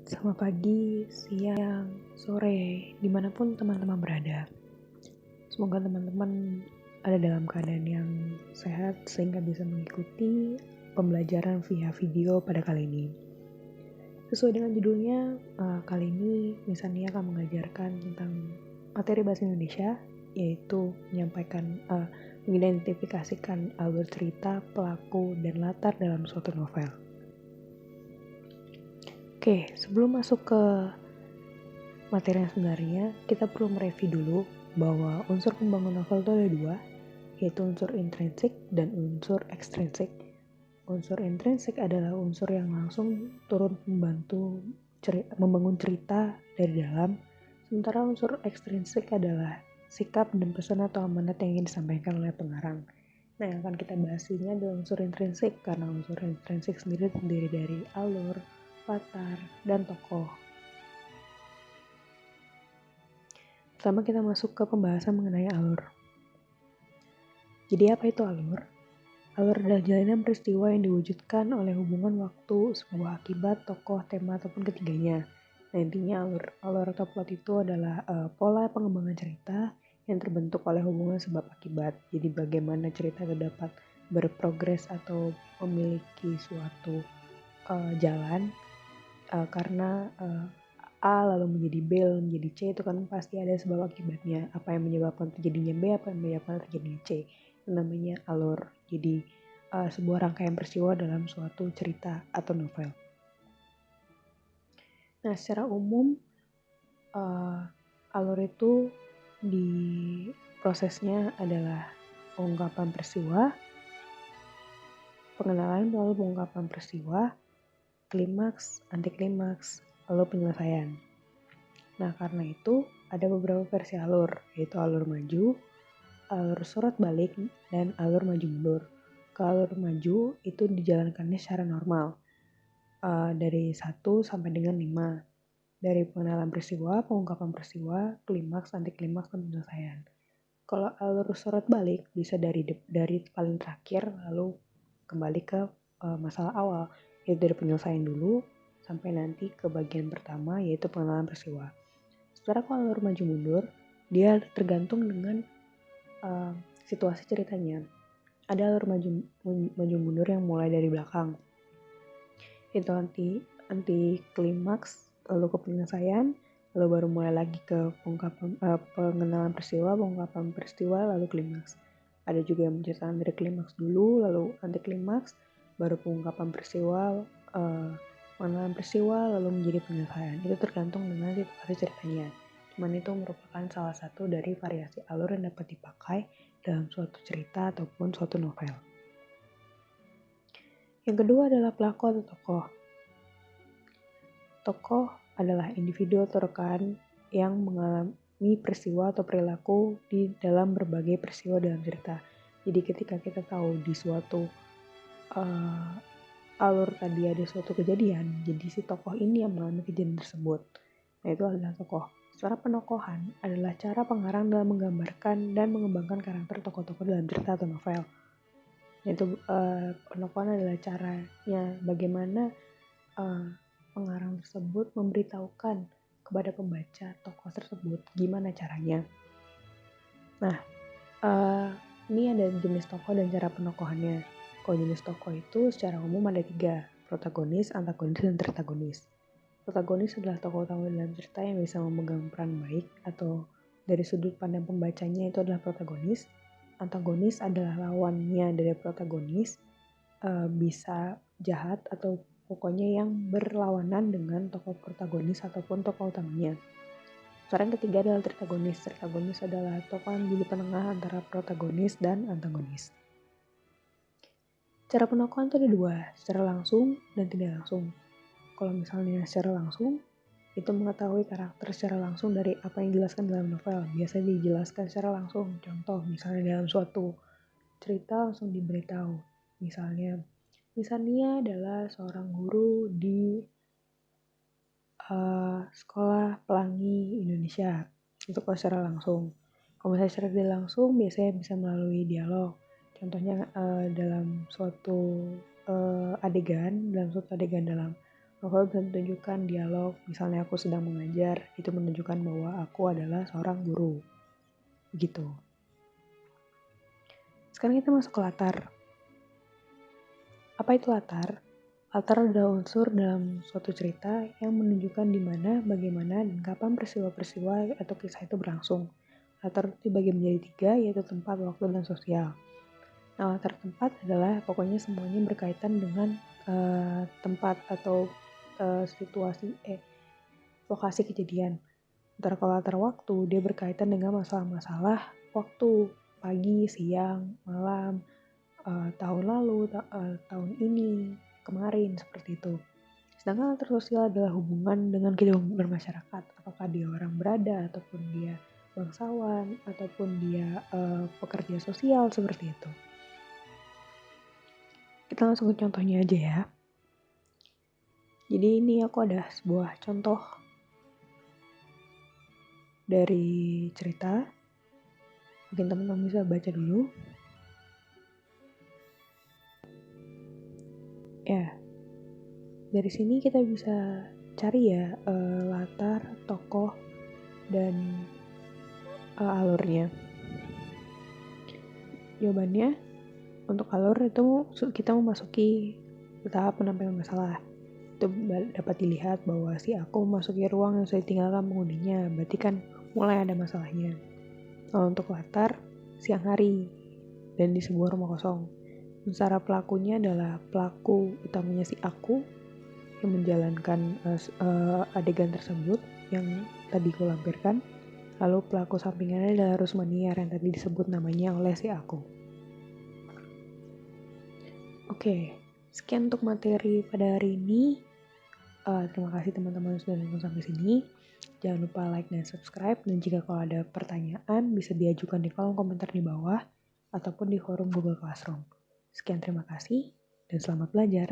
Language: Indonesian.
Selamat pagi, siang, sore, dimanapun teman-teman berada. Semoga teman-teman ada dalam keadaan yang sehat sehingga bisa mengikuti pembelajaran via video pada kali ini. Sesuai dengan judulnya, kali ini Nisania akan mengajarkan tentang materi bahasa Indonesia, yaitu mengidentifikasikan alur cerita, pelaku, dan latar dalam suatu novel. Oke, sebelum masuk ke materi yang sebenarnya, kita perlu mereview dulu bahwa unsur pembangun novel itu ada dua, yaitu unsur intrinsik dan unsur ekstrinsik. Unsur intrinsik adalah unsur yang langsung turun membantu membangun cerita dari dalam, sementara unsur ekstrinsik adalah sikap dan pesan atau amanat yang ingin disampaikan oleh pengarang. Nah, yang akan kita bahas ini adalah unsur intrinsik, karena unsur intrinsik sendiri terdiri dari alur, latar, dan tokoh. Pertama kita masuk ke pembahasan mengenai alur. Jadi apa itu alur? Alur adalah jalinan peristiwa yang diwujudkan oleh hubungan waktu, sebuah akibat, tokoh, tema, ataupun ketiganya. Nah, intinya alur atau plot itu adalah pola pengembangan cerita yang terbentuk oleh hubungan sebab akibat. Jadi bagaimana cerita itu dapat berprogres atau memiliki suatu jalan karena A lalu menjadi B lalu menjadi C, itu kan pasti ada sebab akibatnya. Apa yang menyebabkan terjadinya B, apa yang menyebabkan terjadinya C, itu namanya alur. Jadi sebuah rangkaian peristiwa dalam suatu cerita atau novel. Nah, secara umum alur itu di prosesnya adalah pengungkapan peristiwa, pengenalan melalui pengungkapan peristiwa, klimaks, anti klimaks, lalu penyelesaian. Nah, karena itu ada beberapa versi alur, yaitu alur maju, alur surat balik, dan alur maju mundur. Kalau alur maju itu dijalankannya secara normal, dari 1 sampai dengan 5. Dari pengenalan peristiwa, pengungkapan peristiwa, klimaks, anti klimaks, dan penyelesaian. Kalau alur surat balik bisa dari paling terakhir lalu kembali ke masalah awal, yaitu dari penyelesaian dulu sampai nanti ke bagian pertama, yaitu pengenalan peristiwa. Sementara kalau alur maju mundur, dia tergantung dengan situasi ceritanya. Ada alur maju mundur yang mulai dari belakang, itu anti klimaks, lalu ke penyelesaian, lalu baru mulai lagi ke pengenalan peristiwa, pengungkapan peristiwa, lalu klimaks. Ada juga yang menceritakan dari klimaks dulu, lalu anti klimaks, baru pengungkapan peristiwa, pengenalan peristiwa, lalu menjadi penyelesaian. Itu tergantung dengan situasi ceritanya. Cuman itu merupakan salah satu dari variasi alur yang dapat dipakai dalam suatu cerita ataupun suatu novel. Yang kedua adalah pelaku atau tokoh. Tokoh adalah individu atau rekan yang mengalami peristiwa atau perilaku di dalam berbagai peristiwa dalam cerita. Jadi ketika kita tahu di suatu alur tadi ada suatu kejadian, jadi si tokoh ini yang mengalami kejadian tersebut. Nah, itu adalah tokoh. Secara penokohan adalah cara pengarang dalam menggambarkan dan mengembangkan karakter tokoh-tokoh dalam cerita atau novel. Itu penokohan adalah caranya bagaimana pengarang tersebut memberitahukan kepada pembaca tokoh tersebut gimana caranya. Nah, ini ada jenis tokoh dan cara penokohannya. Kalau jenis tokoh itu secara umum ada 3, protagonis, antagonis, dan tertagonis. Protagonis adalah tokoh utama dalam cerita yang bisa memegang peran baik atau dari sudut pandang pembacanya itu adalah protagonis. Antagonis adalah lawannya dari protagonis, bisa jahat atau pokoknya yang berlawanan dengan tokoh protagonis ataupun tokoh utamanya. Sekarang ketiga adalah tertagonis. Tertagonis adalah tokoh yang di penengah antara protagonis dan antagonis. Cara penokohan itu ada 2, secara langsung dan tidak langsung. Kalau misalnya secara langsung, itu mengetahui karakter secara langsung dari apa yang dijelaskan dalam novel. Biasa dijelaskan secara langsung. Contoh, misalnya dalam suatu cerita langsung diberitahu. Misalnya Nia adalah seorang guru di sekolah pelangi Indonesia. Itu kalau secara langsung. Kalau misalnya secara tidak langsung, biasanya bisa melalui dialog. Contohnya dalam suatu adegan dalam Aku bisa menunjukkan dialog, misalnya aku sedang mengajar, itu menunjukkan bahwa aku adalah seorang guru. Begitu. Sekarang kita masuk ke latar. Apa itu latar? Latar adalah unsur dalam suatu cerita yang menunjukkan di mana, bagaimana, dan kapan peristiwa-peristiwa atau kisah itu berlangsung. Latar itu dibagi menjadi 3, yaitu tempat, waktu, dan sosial. Nah, latar tempat adalah pokoknya semuanya berkaitan dengan tempat atau lokasi kejadian. Ntar kalau latar waktu, dia berkaitan dengan masalah-masalah waktu, pagi, siang, malam, tahun lalu, tahun ini, kemarin, seperti itu. Sedangkan latar sosial adalah hubungan dengan kehidupan bermasyarakat. Apakah dia orang berada, ataupun dia bangsawan, ataupun dia pekerja sosial, seperti itu. Kita langsung ke contohnya aja ya. Jadi ini aku ada sebuah contoh dari cerita. Mungkin teman-teman bisa baca dulu. Ya, dari sini kita bisa cari ya latar, tokoh, dan alurnya. Jawabannya, untuk alur itu kita memasuki tahap penampilan masalah. Itu dapat dilihat bahwa si aku memasuki ruang yang sudah ditinggalkan penghuninya, berarti kan mulai ada masalahnya. Kalau untuk latar, siang hari dan di sebuah rumah kosong. Secara pelakunya adalah pelaku utamanya si aku yang menjalankan adegan tersebut yang tadi aku lampirkan. Lalu pelaku sampingannya adalah Rusmaniar yang tadi disebut namanya oleh si aku. Oke, sekian untuk materi pada hari ini. Terima kasih teman-teman sudah nonton sampai sini. Jangan lupa like dan subscribe. Dan jika kalau ada pertanyaan, bisa diajukan di kolom komentar di bawah ataupun di forum Google Classroom. Sekian terima kasih dan selamat belajar.